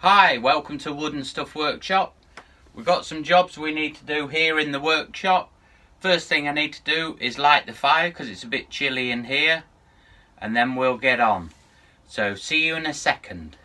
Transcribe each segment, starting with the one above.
Hi, welcome to Wood and Stuff Workshop. We've got some jobs we need to do here in the workshop. First thing I need to do is light the fire because it's a bit chilly in here, and then we'll get on. So see you in a second.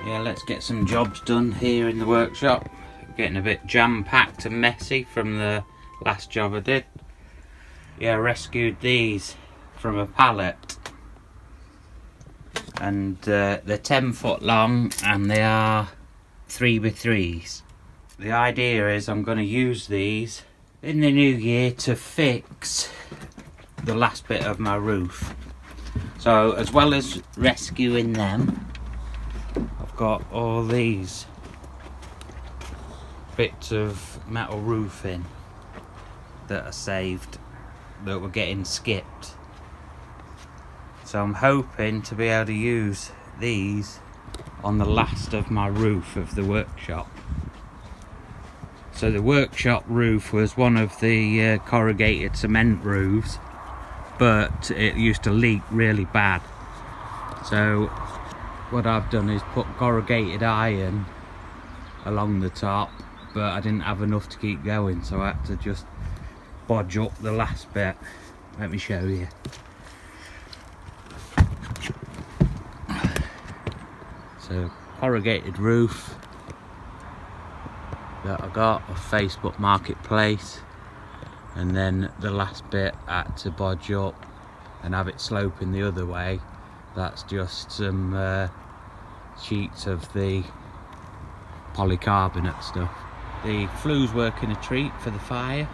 Yeah, let's get some jobs done here in the workshop. Getting a bit jam-packed and messy from the last job I did. Yeah, I rescued these from a pallet. And they're 10 foot long and they are 3x3s. The idea is I'm going to use these in the new year to fix the last bit of my roof. So as well as rescuing them, I've got all these bits of metal roofing that are saved that were getting skipped. So I'm hoping to be able to use these on the last of my roof of the workshop. So the workshop roof was one of the corrugated cement roofs, but it used to leak really bad. So what I've done is put corrugated iron along the top, but I didn't have enough to keep going, so I had to just bodge up the last bit. Let me show you. So corrugated roof that I got off Facebook Marketplace, and then the last bit I had to bodge up and have it sloping the other way. That's just some sheets of the polycarbonate stuff. The flue's working a treat for the fire.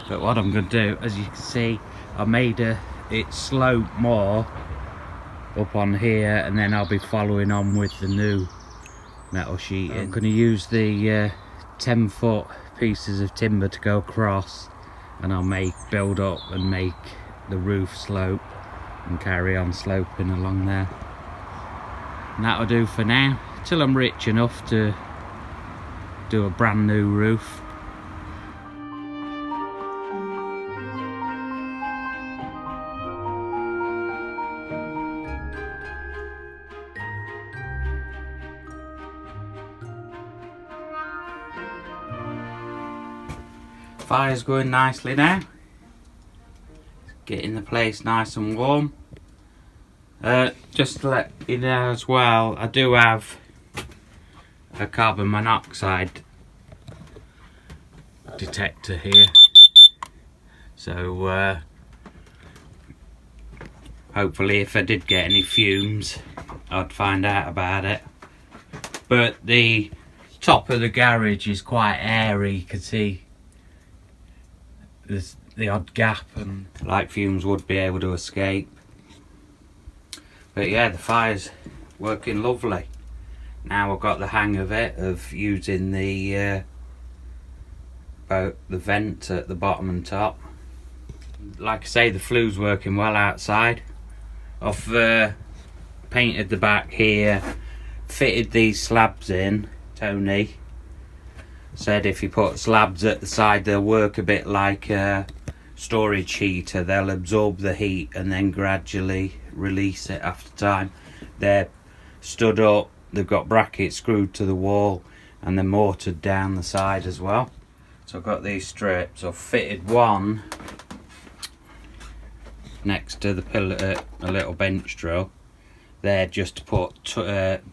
But what I'm going to do, as you can see, I made it slope more up on here, and then I'll be following on with the new metal sheeting. I'm going to use the 10 foot pieces of timber to go across, and I'll build up and make the roof slope and carry on sloping along there. And that'll do for now, till I'm rich enough to do a brand new roof. Fire's going nicely now. Getting the place nice and warm. Just to let you know as well, I do have a carbon monoxide detector here, so hopefully if I did get any fumes I'd find out about it. But the top of the garage is quite airy, you can see there's the odd gap, and like fumes would be able to escape. But yeah, the fire's working lovely. Now I've got the hang of it, of using the vent at the bottom and top. Like I say, the flue's working well outside. I've painted the back here, fitted these slabs in. Tony said if you put slabs at the side, they'll work a bit like a storage heater. They'll absorb the heat and then gradually release it after time. They're stood up, they've got brackets screwed to the wall, and they're mortared down the side as well. So I've got these strips. I've fitted one next to the pillar, a little bench drill there, just to put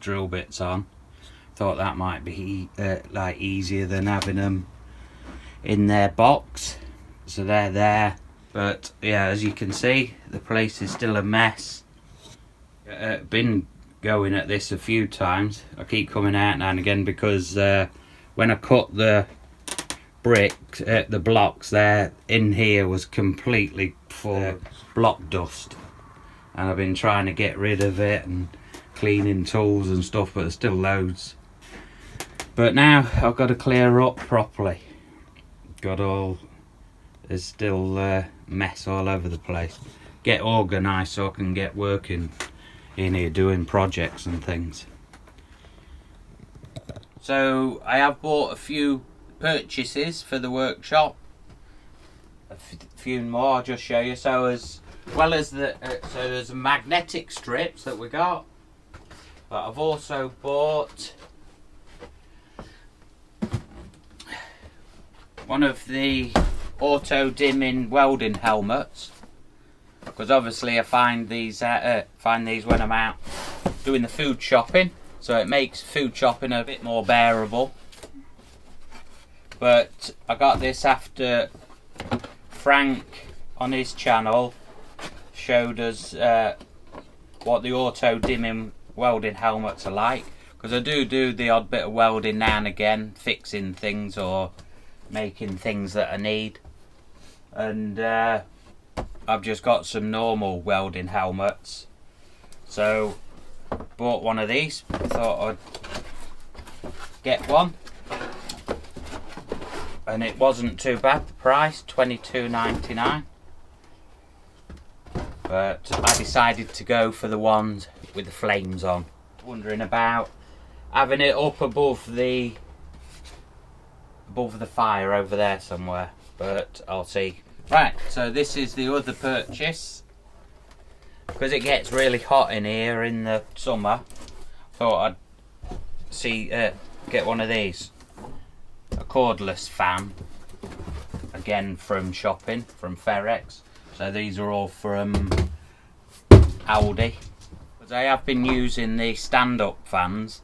drill bits on. Thought that might be like easier than having them in their box. So they're there. But yeah, as you can see, the place is still a mess. Been going at this a few times. I keep coming out now and again because when I cut the the blocks there in here was completely full of block dust, and I've been trying to get rid of it and cleaning tools and stuff, but there's still loads. But now I've got to clear up properly. Got all there's still mess all over the place. Get organised so I can get working in here doing projects and things. So I have bought a few purchases for the workshop. A few more I'll just show you. So as well as the so there's magnetic strips that we got, but I've also bought one of the auto dimming welding helmets, because obviously I find these when I'm out doing the food shopping, so it makes food shopping a bit more bearable. But I got this after Frank on his channel showed us what the auto dimming welding helmets are like, because I do the odd bit of welding now and again, fixing things or making things that I need, and I've just got some normal welding helmets, so bought one of these. I thought I'd get one, and it wasn't too bad, the price, $22.99, but I decided to go for the ones with the flames on. Wondering about having it up above the fire over there somewhere, but I'll see. Right, so this is the other purchase, because it gets really hot in here in the summer. Thought I'd get one of these, a cordless fan, again from shopping from Ferex. So these are all from Aldi. But I have been using the stand-up fans,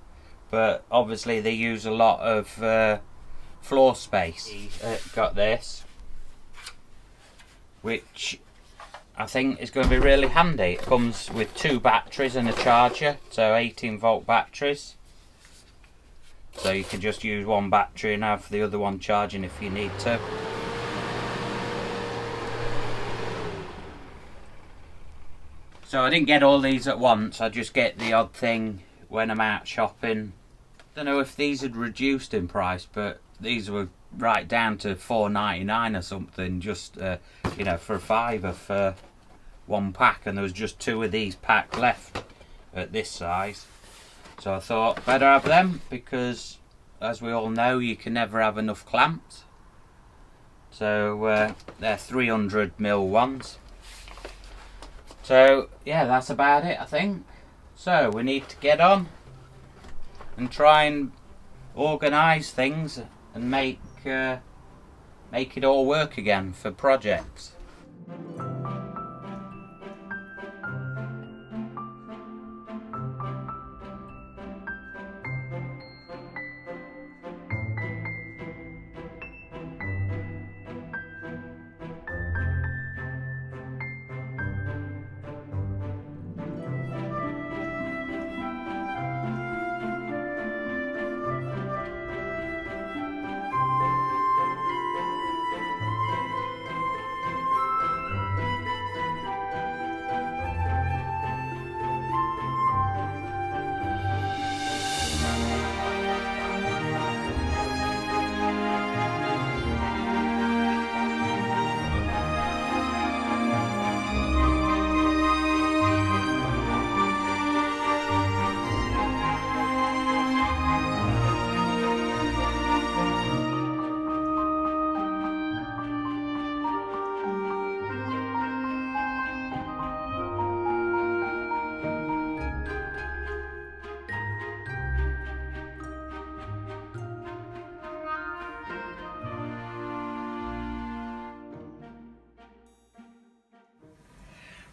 but obviously they use a lot of floor space. Got this, which I think is going to be really handy. It comes with 2 batteries and a charger, so 18-volt batteries. So you can just use one battery and have the other one charging if you need to. So I didn't get all these at once, I just get the odd thing when I'm out shopping. Don't know if these had reduced in price, but these were right down to $4.99 or something, just you know, for a £5 for 1 pack, and there was just 2 of these pack left at this size. So I thought better have them, because as we all know, you can never have enough clamps. So they're 300mm ones. So yeah, that's about it, I think. So we need to get on and try and organise things and make it all work again for projects.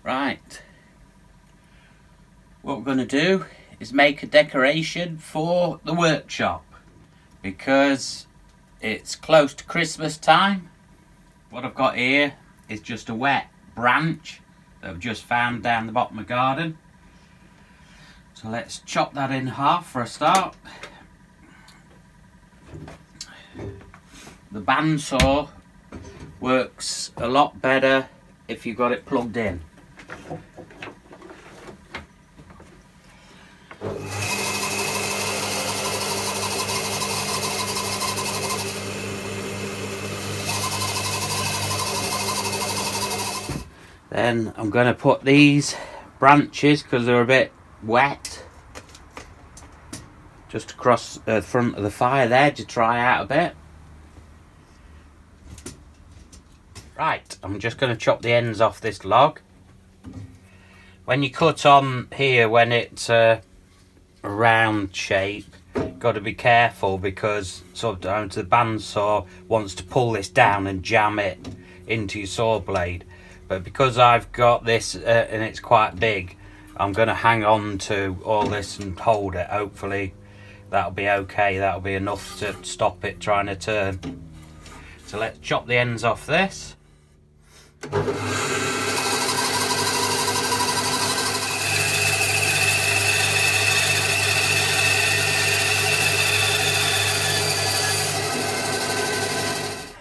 Right, what we're going to do is make a decoration for the workshop, because it's close to Christmas time. What I've got here is just a wet branch that I've just found down the bottom of the garden. So let's chop that in half for a start. The bandsaw works a lot better if you've got it plugged in. Then I'm going to put these branches, because they're a bit wet, just across the front of the fire there to dry out a bit. Right, I'm just going to chop the ends off this log. When you cut on here, when it's a round shape, got to be careful, because sometimes the bandsaw wants to pull this down and jam it into your saw blade. But because I've got this and it's quite big, I'm going to hang on to all this and hold it. Hopefully that'll be okay. That'll be enough to stop it trying to turn. So let's chop the ends off this.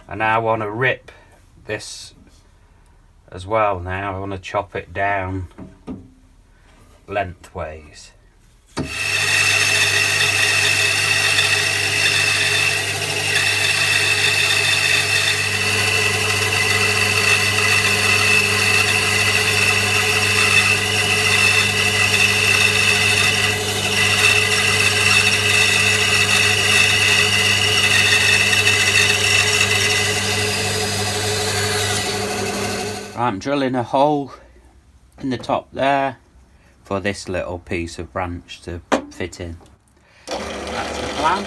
And now I want to rip this as well. Now I want to chop it down lengthways. I'm drilling a hole in the top there for this little piece of branch to fit in. That's the plan.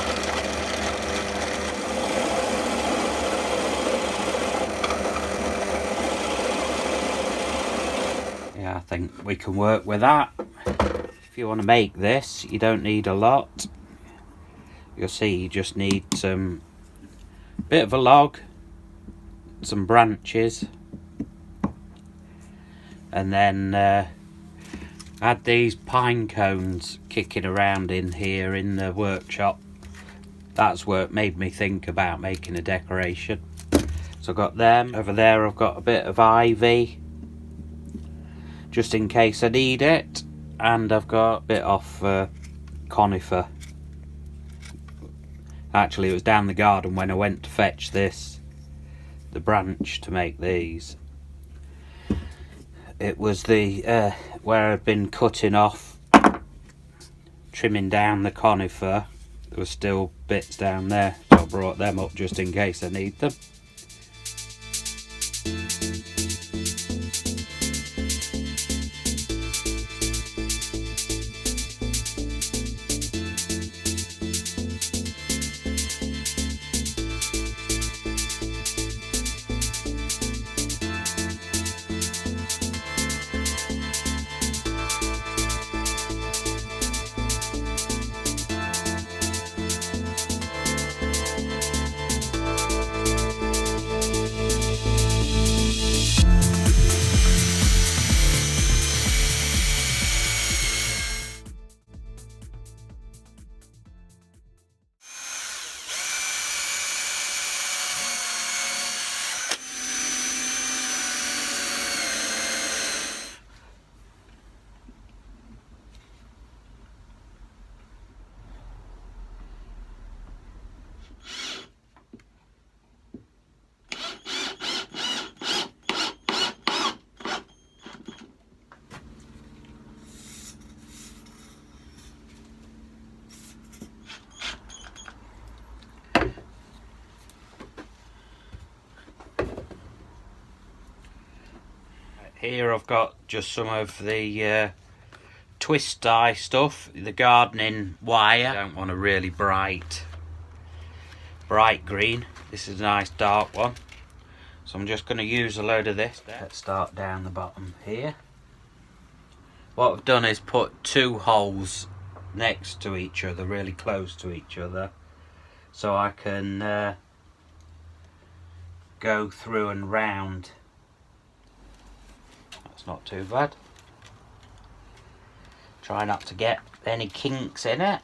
Yeah, I think we can work with that. If you want to make this, you don't need a lot. You'll see you just need some bit of a log, some branches, and then had these pine cones kicking around in here in the workshop. That's what made me think about making a decoration. So I've got them. Over there I've got a bit of ivy, just in case I need it. And I've got a bit off conifer. Actually, it was down the garden when I went to fetch the branch to make these. It was the where I'd been cutting off, trimming down the conifer. There were still bits down there, so I brought them up just in case I need them. Here I've got just some of the twist tie stuff, the gardening wire. I don't want a really bright green. This is a nice dark one. So I'm just going to use a load of this. Let's start down the bottom here. What I've done is put two holes next to each other, really close to each other, so I can go through and round. That's not too bad. Try not to get any kinks in it.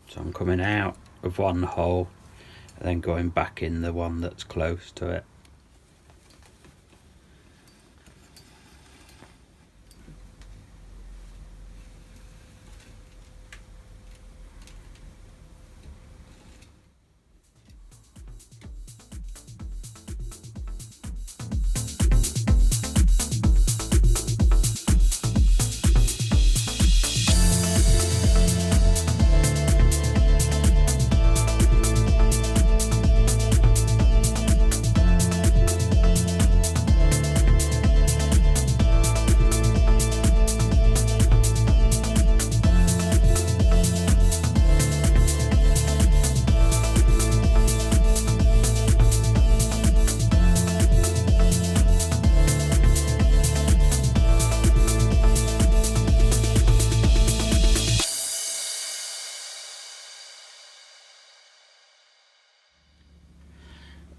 So I'm coming out of one hole and then going back in the one that's close to it.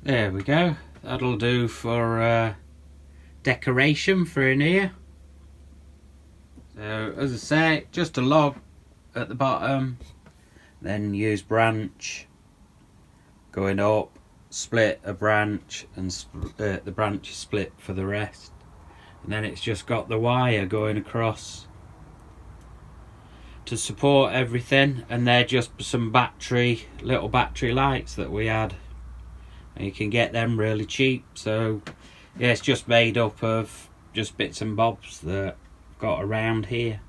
There we go. That'll do for decoration for in here. So as I say, just a log at the bottom, then use branch going up, split a branch, and the branch is split for the rest, and then it's just got the wire going across to support everything, and they're just some little battery lights that we had, and you can get them really cheap. So yeah, it's just made up of just bits and bobs that I've got around here.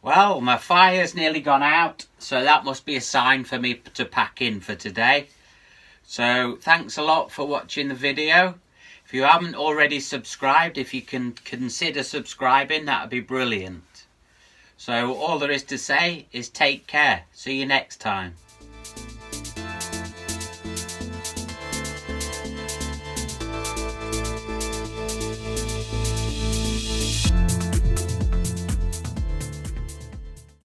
Well, my fire's nearly gone out, so that must be a sign for me to pack in for today. So thanks a lot for watching the video. If you haven't already subscribed, if you can consider subscribing, that would be brilliant. So all there is to say is take care. See you next time.